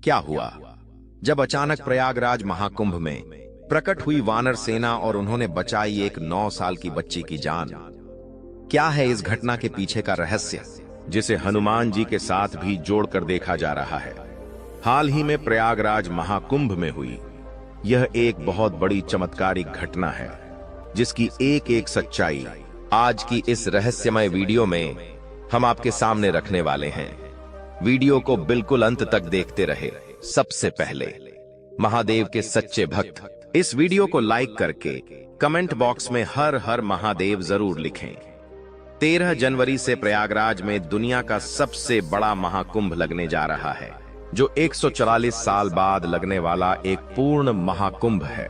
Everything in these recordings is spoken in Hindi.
क्या हुआ जब अचानक प्रयागराज महाकुंभ में प्रकट हुई वानर सेना और उन्होंने बचाई एक 9 साल की बच्ची की जान। क्या है इस घटना के पीछे का रहस्य, जिसे हनुमान जी के साथ भी जोड़कर देखा जा रहा है। हाल ही में प्रयागराज महाकुंभ में हुई यह एक बहुत बड़ी चमत्कारिक घटना है, जिसकी एक एक सच्चाई आज की इस रहस्यमय वीडियो में हम आपके सामने रखने वाले हैं। वीडियो को बिल्कुल अंत तक देखते रहे। सबसे पहले महादेव के सच्चे भक्त इस वीडियो को लाइक करके कमेंट बॉक्स में हर हर महादेव जरूर लिखें। 13 जनवरी से प्रयागराज में दुनिया का सबसे बड़ा महाकुंभ लगने जा रहा है, जो 144 साल बाद लगने वाला एक पूर्ण महाकुंभ है।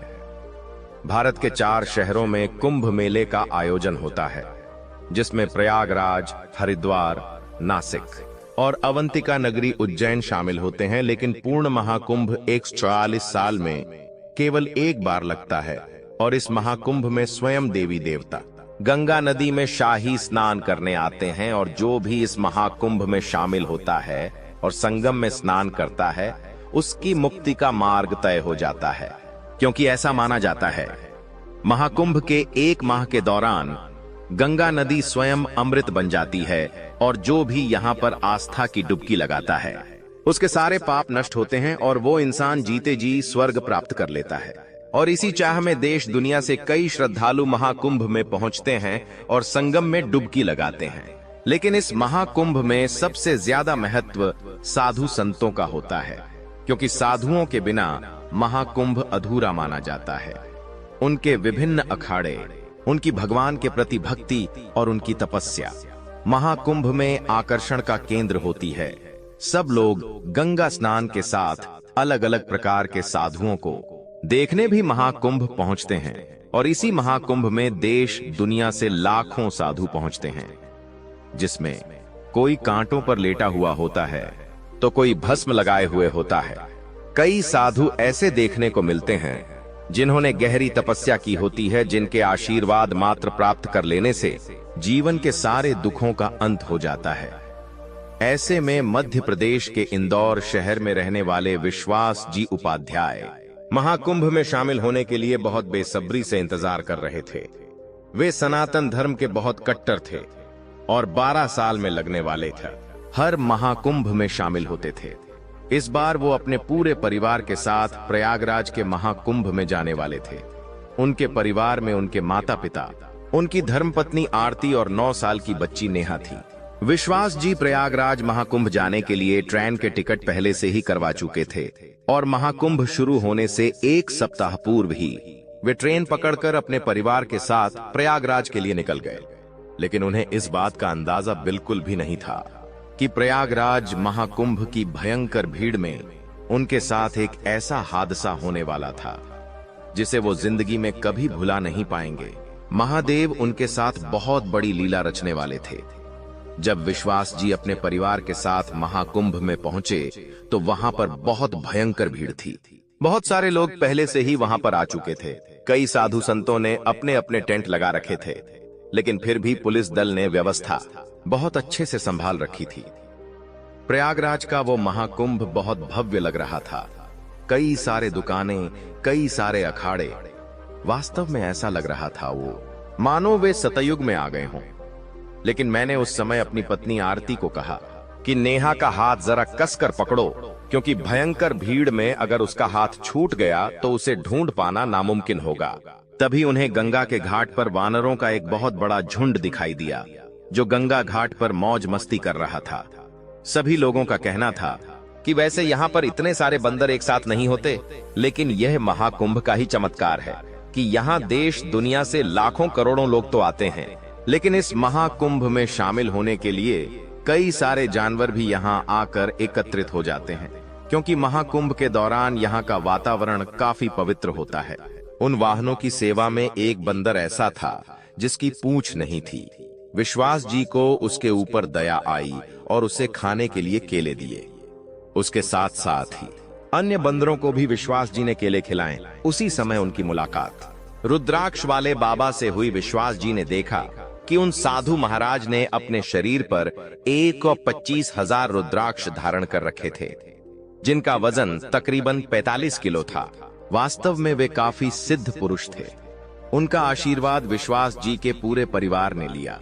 भारत के 4 शहरों में कुंभ मेले का आयोजन होता है, जिसमें प्रयागराज, हरिद्वार, नासिक और अवंतिका नगरी उज्जैन शामिल होते हैं। लेकिन पूर्ण महाकुंभ 144 साल में केवल एक बार लगता है और इस महाकुंभ में स्वयं देवी देवता गंगा नदी में शाही स्नान करने आते हैं, और जो भी इस महाकुंभ में शामिल होता है और संगम में स्नान करता है उसकी मुक्ति का मार्ग तय हो जाता है, क्योंकि ऐसा माना जाता है महाकुंभ के 1 माह के दौरान गंगा नदी स्वयं अमृत बन जाती है, और जो भी यहाँ पर आस्था की डुबकी लगाता है उसके सारे पाप नष्ट होते हैं और वो इंसान जीते जी स्वर्ग प्राप्त कर लेता है। और इसी चाह में देश दुनिया से कई श्रद्धालु महाकुंभ में पहुंचते हैं और संगम में डुबकी लगाते हैं। लेकिन इस महाकुंभ में सबसे ज्यादा महत्व साधु संतों का होता है, क्योंकि साधुओं के बिना महाकुंभ अधूरा माना जाता है। उनके विभिन्न अखाड़े, उनकी भगवान के प्रति भक्ति और उनकी तपस्या महाकुंभ में आकर्षण का केंद्र होती है। सब लोग गंगा स्नान के साथ अलग अलग प्रकार के साधुओं को देखने भी महाकुंभ पहुंचते हैं, और इसी महाकुंभ में देश दुनिया से लाखों साधु पहुंचते हैं, जिसमें कोई कांटों पर लेटा हुआ होता है तो कोई भस्म लगाए हुए होता है। कई साधु ऐसे देखने को मिलते हैं जिन्होंने गहरी तपस्या की होती है, जिनके आशीर्वाद मात्र प्राप्त कर लेने से जीवन के सारे दुखों का अंत हो जाता है। ऐसे में मध्य प्रदेश के इंदौर शहर में रहने वाले विश्वास जी उपाध्याय महाकुंभ में शामिल होने के लिए बहुत बेसब्री से इंतजार कर रहे थे। वे सनातन धर्म के बहुत कट्टर थे और 12 साल में लगने वाले थे। हर महाकुंभ में शामिल होते थे। इस बार वो अपने पूरे परिवार के साथ प्रयागराज के महाकुंभ में जाने वाले थे। उनके परिवार में उनके माता पिता, उनकी धर्मपत्नी आरती और 9 साल की बच्ची नेहा थी। विश्वास जी प्रयागराज महाकुंभ जाने के लिए ट्रेन के टिकट पहले से ही करवा चुके थे, और महाकुंभ शुरू होने से 1 सप्ताह पूर्व ही वे ट्रेन पकड़कर अपने परिवार के साथ प्रयागराज के लिए निकल गए। लेकिन उन्हें इस बात का अंदाजा बिल्कुल भी नहीं था कि प्रयागराज महाकुंभ की भयंकर भीड़ में उनके साथ एक ऐसा हादसा होने वाला था जिसे वो जिंदगी में कभी भुला नहीं पाएंगे। महादेव उनके साथ बहुत बड़ी लीला रचने वाले थे। जब विश्वास जी अपने परिवार के साथ महाकुंभ में पहुंचे तो वहां पर बहुत भयंकर भीड़ थी। बहुत सारे लोग पहले से ही वहां पर आ चुके थे। कई साधु संतों ने अपने अपने टेंट लगा रखे थे, लेकिन फिर भी पुलिस दल ने व्यवस्था बहुत अच्छे से संभाल रखी थी। प्रयागराज का वो महाकुंभ बहुत भव्य लग रहा था। कई सारे दुकानें, कई सारे अखाड़े, वास्तव में ऐसा लग रहा था वो मानो वे सतयुग में आ गए हों। लेकिन मैंने उस समय अपनी पत्नी आरती को कहा कि नेहा का हाथ जरा कसकर पकड़ो, क्योंकि भयंकर भीड़ में अगर उसका हाथ छूट गया तो उसे ढूंढ पाना नामुमकिन होगा। तभी उन्हें गंगा के घाट पर वानरों का एक बहुत बड़ा झुंड दिखाई दिया, जो गंगा घाट पर मौज मस्ती कर रहा था। सभी लोगों का कहना था कि वैसे यहाँ पर इतने सारे बंदर एक साथ नहीं होते, लेकिन यह महाकुंभ का ही चमत्कार है कि यहाँ देश दुनिया से लाखों करोड़ों लोग तो आते हैं, लेकिन इस महाकुंभ में शामिल होने के लिए कई सारे जानवर भी यहाँ आकर एकत्रित हो जाते हैं, क्योंकि महाकुंभ के दौरान यहाँ का वातावरण काफी पवित्र होता है। उन वाहनों की सेवा में एक बंदर ऐसा था जिसकी पूंछ नहीं थी। विश्वास जी को उसके ऊपर दया आई और उसे खाने के लिए केले दिए। उसके साथ साथ ही अन्य बंदरों को भी विश्वास जी ने केले खिलाए। उसी समय उनकी मुलाकात रुद्राक्ष वाले बाबा से हुई। विश्वास जी ने देखा कि उन साधु महाराज ने अपने शरीर पर 1,25,000 रुद्राक्ष धारण कर रखे थे। जिनका वजन तकरीबन 45 किलो था। वास्तव में वे काफी सिद्ध पुरुष थे। उनका आशीर्वाद विश्वास जी के पूरे परिवार ने लिया।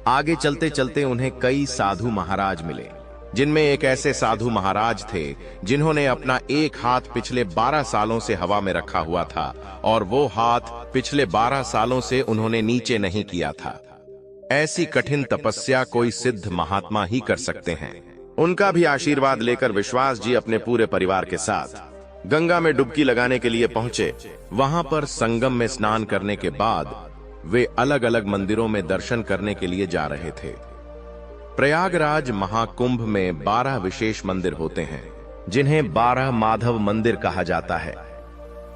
आगे चलते चलते उन्हें कई साधु महाराज मिले, जिनमें एक ऐसे साधु महाराज थे जिन्होंने अपना एक हाथ पिछले 12 सालों से हवा में रखा हुआ था और वो हाथ पिछले 12 सालों से उन्होंने नीचे नहीं किया था। ऐसी कठिन तपस्या कोई सिद्ध महात्मा ही कर सकते हैं। उनका भी आशीर्वाद लेकर विश्वास जी अपने पूरे परिवार के साथ गंगा में डुबकी लगाने के लिए पहुंचे। वहां पर संगम में स्नान करने के बाद वे अलग अलग मंदिरों में दर्शन करने के लिए जा रहे थे। प्रयागराज महाकुंभ में 12 विशेष मंदिर होते हैं, जिन्हें 12 माधव मंदिर कहा जाता है।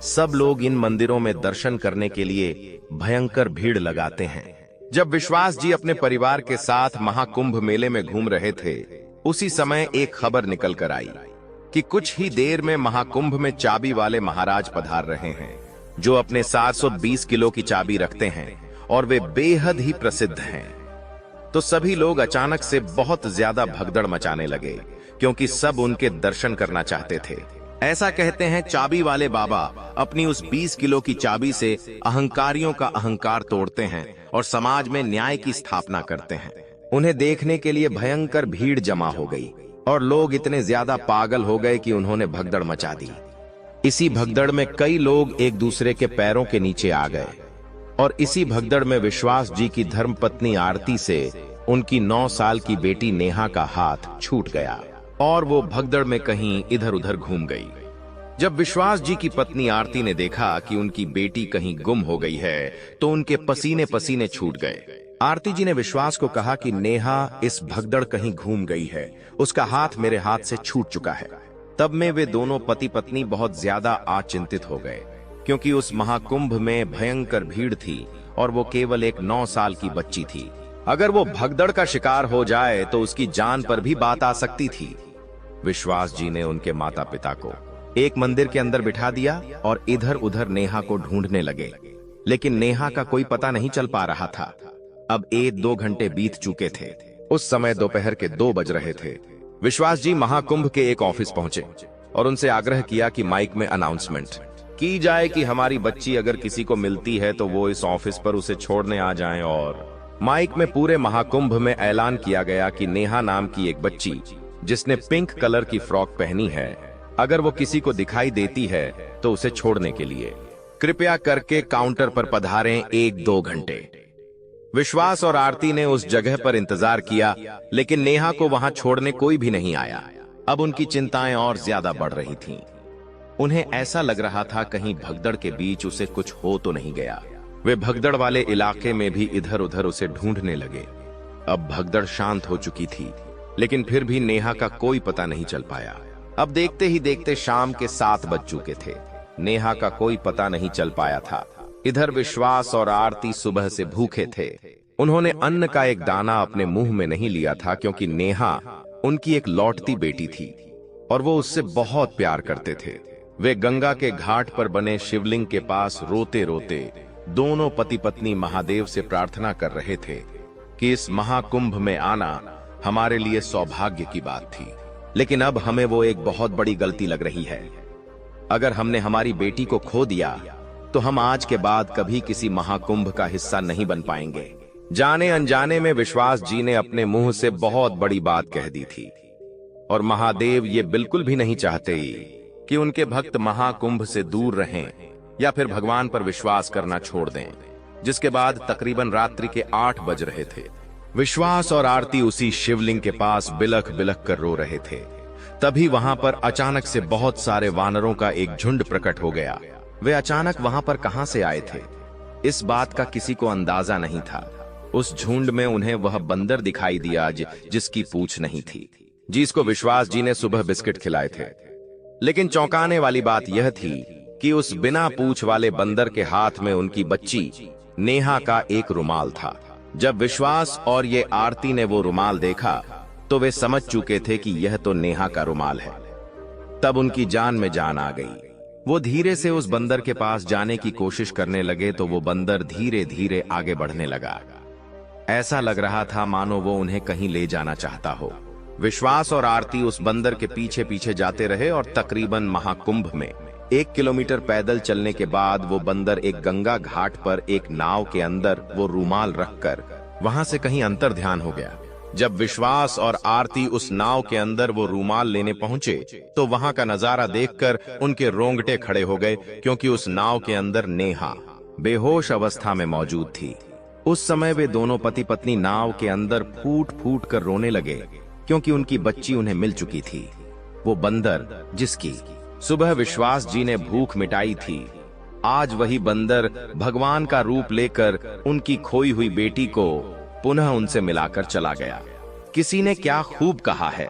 सब लोग इन मंदिरों में दर्शन करने के लिए भयंकर भीड़ लगाते हैं। जब विश्वास जी अपने परिवार के साथ महाकुंभ मेले में घूम रहे थे, उसी समय एक खबर निकल कर आई कि कुछ ही देर में महाकुंभ में चाबी वाले महाराज पधार रहे हैं, जो अपने 720 किलो की चाबी रखते हैं और वे बेहद ही प्रसिद्ध हैं। तो सभी लोग अचानक से बहुत ज्यादा भगदड़ मचाने लगे, क्योंकि सब उनके दर्शन करना चाहते थे। ऐसा कहते हैं चाबी वाले बाबा अपनी उस 20 किलो की चाबी से अहंकारियों का अहंकार तोड़ते हैं और समाज में न्याय की स्थापना करते हैं। उन्हें देखने के लिए भयंकर भीड़ जमा हो गई और लोग इतने ज्यादा पागल हो गए कि उन्होंने भगदड़ मचा दी। इसी भगदड़ में कई लोग एक दूसरे के पैरों के नीचे आ गए और इसी भगदड़ में विश्वास जी की धर्मपत्नी आरती से उनकी 9 साल की बेटी नेहा का हाथ छूट गया और वो भगदड़ में कहीं इधर उधर घूम गई। जब विश्वास जी की पत्नी आरती ने देखा कि उनकी बेटी कहीं गुम हो गई है, तो उनके पसीने पसीने छूट गए। आरती जी ने विश्वास को कहा कि नेहा इस भगदड़ कहीं घूम गई है, उसका हाथ मेरे हाथ से छूट चुका है। तब में वे दोनों पति पत्नी बहुत ज्यादा आचिंतित हो गए, क्योंकि उस महाकुंभ में भयंकर भीड़ थी और वो केवल एक 9 साल की बच्ची थी। अगर वो भगदड़ का शिकार हो जाए तो उसकी जान पर भी बात आ सकती थी। विश्वास जी ने उनके माता पिता को एक मंदिर के अंदर बिठा दिया और इधर उधर नेहा को ढूंढने लगे, लेकिन नेहा का कोई पता नहीं चल पा रहा था। अब 1-2 घंटे बीत चुके थे। उस समय दोपहर के 2 बज रहे थे। विश्वास जी महाकुंभ के एक ऑफिस पहुंचे और उनसे आग्रह किया कि माइक में अनाउंसमेंट की जाए कि हमारी बच्ची अगर किसी को मिलती है तो वो इस ऑफिस पर उसे छोड़ने आ जाएं। और माइक में पूरे महाकुंभ में ऐलान किया गया कि नेहा नाम की एक बच्ची जिसने पिंक कलर की फ्रॉक पहनी है, अगर वो किसी को दिखाई देती है तो उसे छोड़ने के लिए कृपया करके काउंटर पर पधारें 1-2 घंटे। विश्वास और आरती ने उस जगह पर इंतजार किया, लेकिन नेहा को वहां छोड़ने कोई भी नहीं आया। अब उनकी चिंताएं और ज्यादा बढ़ रही थीं। उन्हें ऐसा लग रहा था कहीं भगदड़ के बीच उसे कुछ हो तो नहीं गया। वे भगदड़ वाले इलाके में भी इधर उधर उसे ढूंढने लगे। अब भगदड़ शांत हो चुकी थी, लेकिन फिर भी नेहा का कोई पता नहीं चल पाया। अब देखते ही देखते शाम के 7 बज चुके थे। नेहा का कोई पता नहीं चल पाया था। इधर विश्वास और आरती सुबह से भूखे थे। उन्होंने अन्न का एक दाना अपने मुंह में नहीं लिया था, क्योंकि नेहा उनकी एक लौटती बेटी थी और वो उससे बहुत प्यार करते थे। वे गंगा के घाट पर बने शिवलिंग के पास रोते रोते दोनों पति पत्नी महादेव से प्रार्थना कर रहे थे कि इस महाकुंभ में आना हमारे लिए सौभाग्य की बात थी, लेकिन अब हमें वो एक बहुत बड़ी गलती लग रही है। अगर हमने हमारी बेटी को खो दिया तो हम आज के बाद कभी किसी महाकुंभ का हिस्सा नहीं बन पाएंगे। जाने अनजाने में विश्वास जी ने अपने मुंह से बहुत बड़ी बात कह दी थी और महादेव ये बिल्कुल भी नहीं चाहते कि उनके भक्त महाकुंभ से दूर रहें या फिर भगवान पर विश्वास करना छोड़ दें। जिसके बाद तकरीबन रात्रि के 8 बज रहे थे। विश्वास और आरती उसी शिवलिंग के पास बिलख बिलख कर रो रहे थे। तभी वहां पर अचानक से बहुत सारे वानरों का एक झुंड प्रकट हो गया। वे अचानक वहां पर कहां से आए थे, इस बात का किसी को अंदाजा नहीं था। उस झुंड में उन्हें वह बंदर दिखाई दिया जिसकी पूंछ नहीं थी, जिसको विश्वास जी ने सुबह बिस्किट खिलाए थे। लेकिन चौंकाने वाली बात यह थी कि उस बिना पूंछ वाले बंदर के हाथ में उनकी बच्ची नेहा का एक रुमाल था। जब विश्वास और ये आरती ने वो रुमाल देखा तो वे समझ चुके थे कि यह तो नेहा का रुमाल है। तब उनकी जान में जान आ गई। वो धीरे से उस बंदर के पास जाने की कोशिश करने लगे तो वो बंदर धीरे धीरे आगे बढ़ने लगा। ऐसा लग रहा था मानो वो उन्हें कहीं ले जाना चाहता हो। विश्वास और आरती उस बंदर के पीछे पीछे जाते रहे और तकरीबन महाकुंभ में 1 किलोमीटर पैदल चलने के बाद वो बंदर एक गंगा घाट पर एक नाव के अंदर वो रूमाल रखकर वहां से कहीं अंतर ध्यान हो गया। जब विश्वास और आरती उस नाव के अंदर वो रूमाल लेने पहुंचे तो वहां का नजारा देखकर उनके रोंगटे खड़े हो गए, क्योंकि उस नाव के अंदर नेहा बेहोश अवस्था में मौजूद थी। उस समय वे दोनों पति पत्नी नाव के अंदर फूट फूट कर रोने लगे, क्योंकि उनकी बच्ची उन्हें मिल चुकी थी। वो बंदर जिसकी सुबह विश्वास जी ने भूख मिटाई थी, आज वही बंदर भगवान का रूप लेकर उनकी खोई हुई बेटी को पुनः उनसे मिलाकर चला गया। किसी ने क्या खूब कहा है,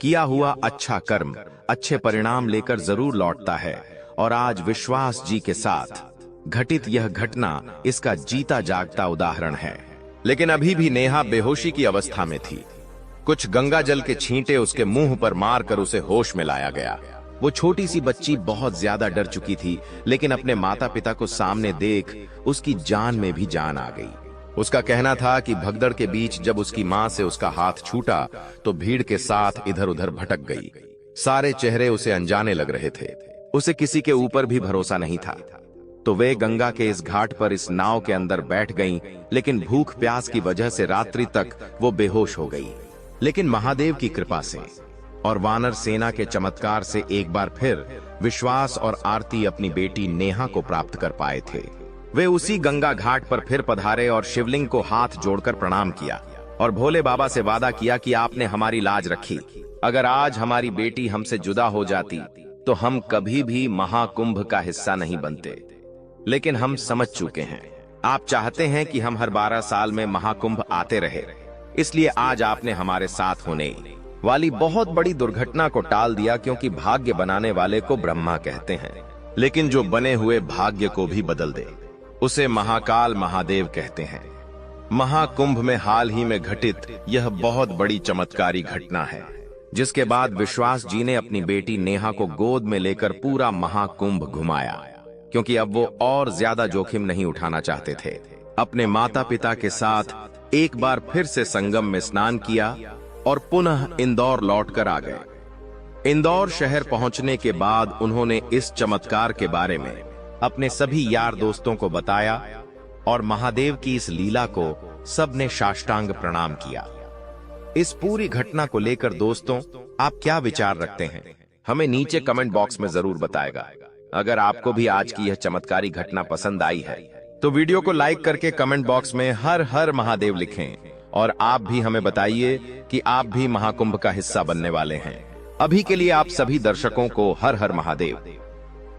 किया हुआ अच्छा कर्म अच्छे परिणाम लेकर जरूर लौटता है, और आज विश्वास जी के साथ घटित यह घटना इसका जीता जागता उदाहरण है। लेकिन अभी भी नेहा बेहोशी की अवस्था में थी। कुछ गंगा जल के छींटे उसके मुंह पर मारकर उसे होश में लाया गया। वो छोटी सी बच्ची बहुत ज्यादा डर चुकी थी, लेकिन अपने माता पिता को सामने देख उसकी जान में भी जान आ गई। उसका कहना था कि भगदड़ के बीच जब उसकी मां से उसका हाथ छूटा तो भीड़ के साथ इधर उधर भटक गई। सारे चेहरे उसे अनजाने लग रहे थे। उसे किसी के ऊपर भी भरोसा नहीं था। तो वे गंगा के इस घाट पर इस नाव के अंदर बैठ गईं, लेकिन भूख प्यास की वजह से रात्रि तक वो बेहोश हो गई। लेकिन महादेव की कृपा से और वानर सेना के चमत्कार से एक बार फिर विश्वास और आरती अपनी बेटी नेहा को प्राप्त कर पाए थे। वे उसी गंगा घाट पर फिर पधारे और शिवलिंग को हाथ जोड़कर प्रणाम किया और भोले बाबा से वादा किया कि आपने हमारी लाज रखी। अगर आज हमारी बेटी हमसे जुदा हो जाती तो हम कभी भी महाकुंभ का हिस्सा नहीं बनते। लेकिन हम समझ चुके हैं, आप चाहते हैं कि हम हर 12 साल में महाकुंभ आते रहे, इसलिए आज आपने हमारे साथ होने वाली बहुत बड़ी दुर्घटना को टाल दिया, क्योंकि भाग्य बनाने वाले को ब्रह्मा कहते हैं, लेकिन जो बने हुए भाग्य को भी बदल दे उसे महाकाल महादेव कहते हैं। महाकुंभ में हाल ही में घटित यह बहुत बड़ी चमत्कारी घटना है, जिसके बाद विश्वास जी ने अपनी बेटी नेहा को गोद में लेकर पूरा महाकुंभ घुमाया, क्योंकि अब वो और ज्यादा जोखिम नहीं उठाना चाहते थे। अपने माता पिता के साथ एक बार फिर से संगम में स्नान किया और पुनः इंदौर लौटकर आ गए। इंदौर शहर पहुंचने के बाद उन्होंने इस चमत्कार के बारे में अपने सभी यार दोस्तों को बताया और महादेव की इस लीला को सबने साष्टांग प्रणाम किया। इस पूरी घटना को लेकर दोस्तों आप क्या विचार रखते हैं, हमें नीचे कमेंट बॉक्स में जरूर बताएगा। अगर आपको भी आज की यह चमत्कारी घटना पसंद आई है तो वीडियो को लाइक करके कमेंट बॉक्स में हर हर महादेव लिखें, और आप भी हमें बताइए कि आप भी महाकुंभ का हिस्सा बनने वाले हैं। अभी के लिए आप सभी दर्शकों को हर हर महादेव।